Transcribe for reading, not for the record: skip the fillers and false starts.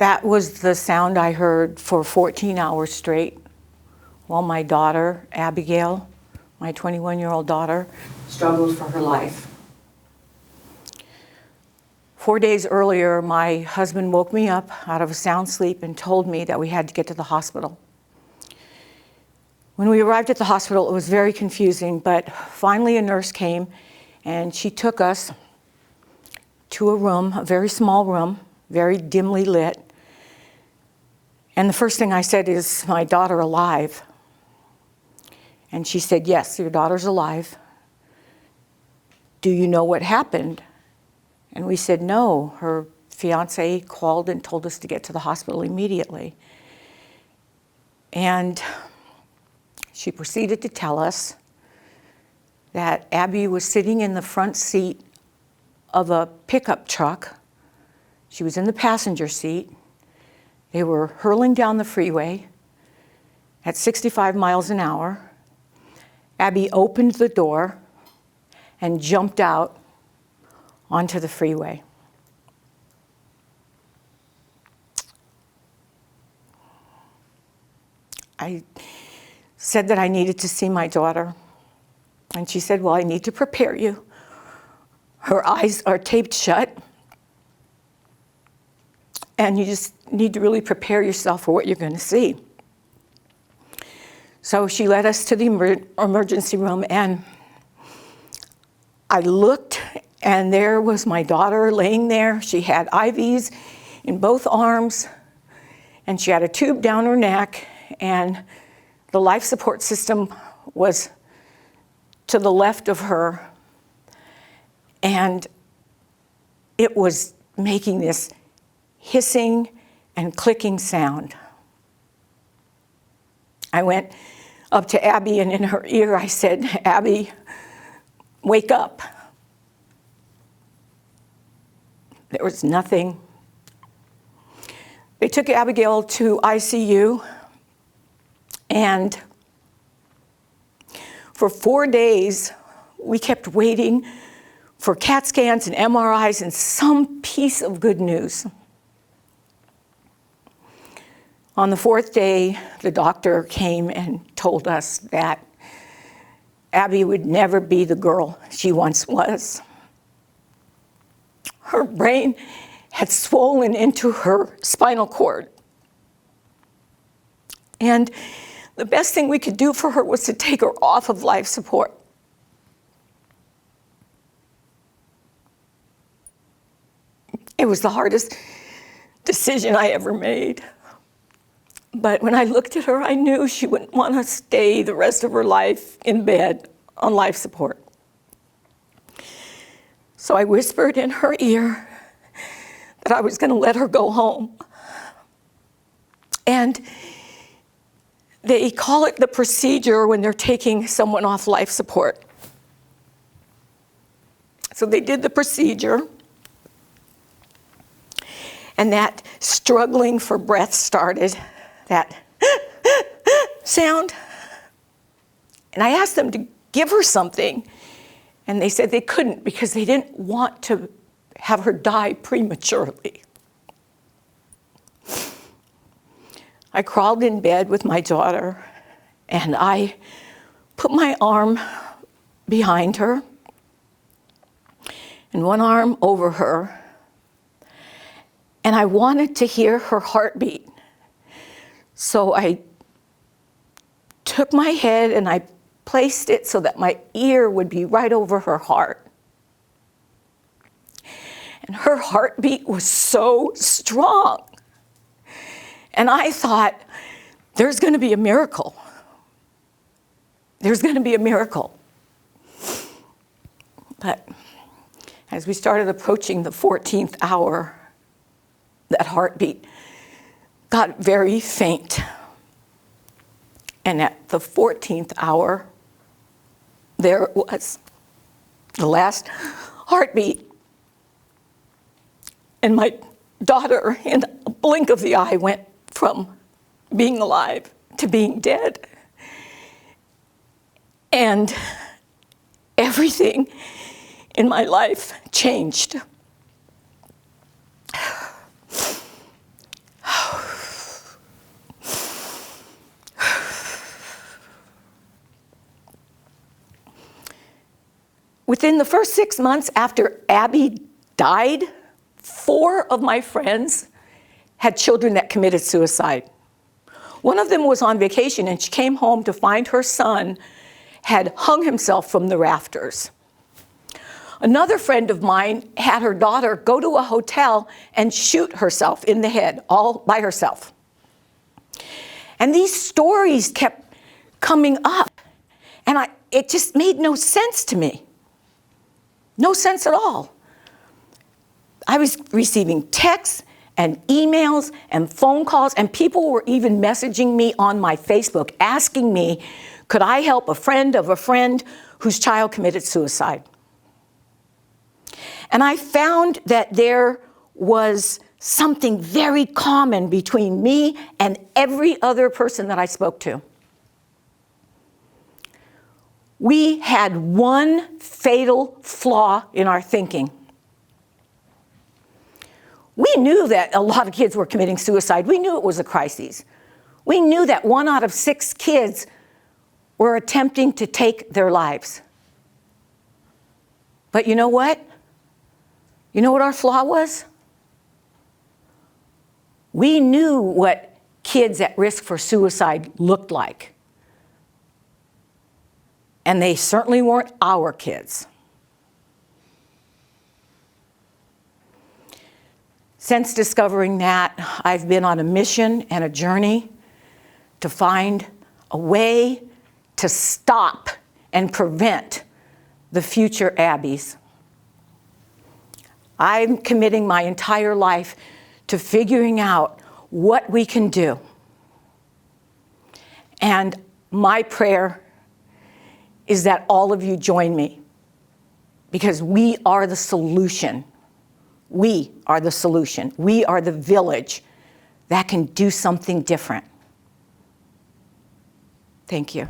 That was the sound I heard for 14 hours straight while my daughter, Abigail, my 21-year-old daughter, struggled for her life. 4 days earlier, my husband woke me up out of a sound sleep and told me that we had to get to the hospital. When we arrived at the hospital, it was very confusing, but finally a nurse came and she took us to a room, a very small room, very dimly lit. And the first thing I said is, "My daughter alive?" And she said, "Yes, your daughter's alive. Do you know what happened?" And we said, "No." Her fiance called and told us to get to the hospital immediately. And she proceeded to tell us that Abby was sitting in the front seat of a pickup truck. She was in the passenger seat. They were hurling down the freeway at 65 miles an hour. Abby opened the door and jumped out onto the freeway. I said that I needed to see my daughter. And she said, "Well, I need to prepare you. Her eyes are taped shut. And you just need to really prepare yourself for what you're going to see." So she led us to the emergency room, and I looked, and there was my daughter laying there. She had IVs in both arms, and she had a tube down her neck, and the life support system was to the left of her, and it was making this hissing and clicking sound. I went up to Abby, and in her ear I said, "Abby, wake up." There was nothing. They took Abigail to ICU, and for 4 days we kept waiting for CAT scans and MRIs and some piece of good news. On the 4th day, the doctor came and told us that Abby would never be the girl she once was. Her brain had swollen into her spinal cord. And the best thing we could do for her was to take her off of life support. It was the hardest decision I ever made. But when I looked at her, I knew she wouldn't want to stay the rest of her life in bed on life support. So I whispered in her ear that I was going to let her go home. And they call it the procedure when they're taking someone off life support. So they did the procedure, and that struggling for breath started, that sound. And I asked them to give her something, and they said they couldn't because they didn't want to have her die prematurely. I crawled in bed with my daughter, and I put my arm behind her and one arm over her, and I wanted to hear her heartbeat. So I took my head and I placed it so that my ear would be right over her heart. And her heartbeat was so strong. And I thought, there's going to be a miracle. There's going to be a miracle. But as we started approaching the 14th hour, that heartbeat got very faint. And at the 14th hour, there it was, the last heartbeat. And my daughter, in a blink of the eye, went from being alive to being dead. And everything in my life changed. Within the first 6 months after Abby died, 4 of my friends had children that committed suicide. One of them was on vacation, and she came home to find her son had hung himself from the rafters. Another friend of mine had her daughter go to a hotel and shoot herself in the head, all by herself. And these stories kept coming up, and it just made no sense to me. No sense at all. I was receiving texts and emails and phone calls, and people were even messaging me on my Facebook asking me, could I help a friend of a friend whose child committed suicide? And I found that there was something very common between me and every other person that I spoke to. We had one fatal flaw in our thinking. We knew that a lot of kids were committing suicide. We knew it was a crisis. We knew that 1 out of 6 kids were attempting to take their lives. But you know what? You know what our flaw was? We knew what kids at risk for suicide looked like. And they certainly weren't our kids. Since discovering that, I've been on a mission and a journey to find a way to stop and prevent the future Abbeys. I'm committing my entire life to figuring out what we can do. And my prayer is that all of you join me, because we are the solution. We are the solution. We are the village that can do something different. Thank you.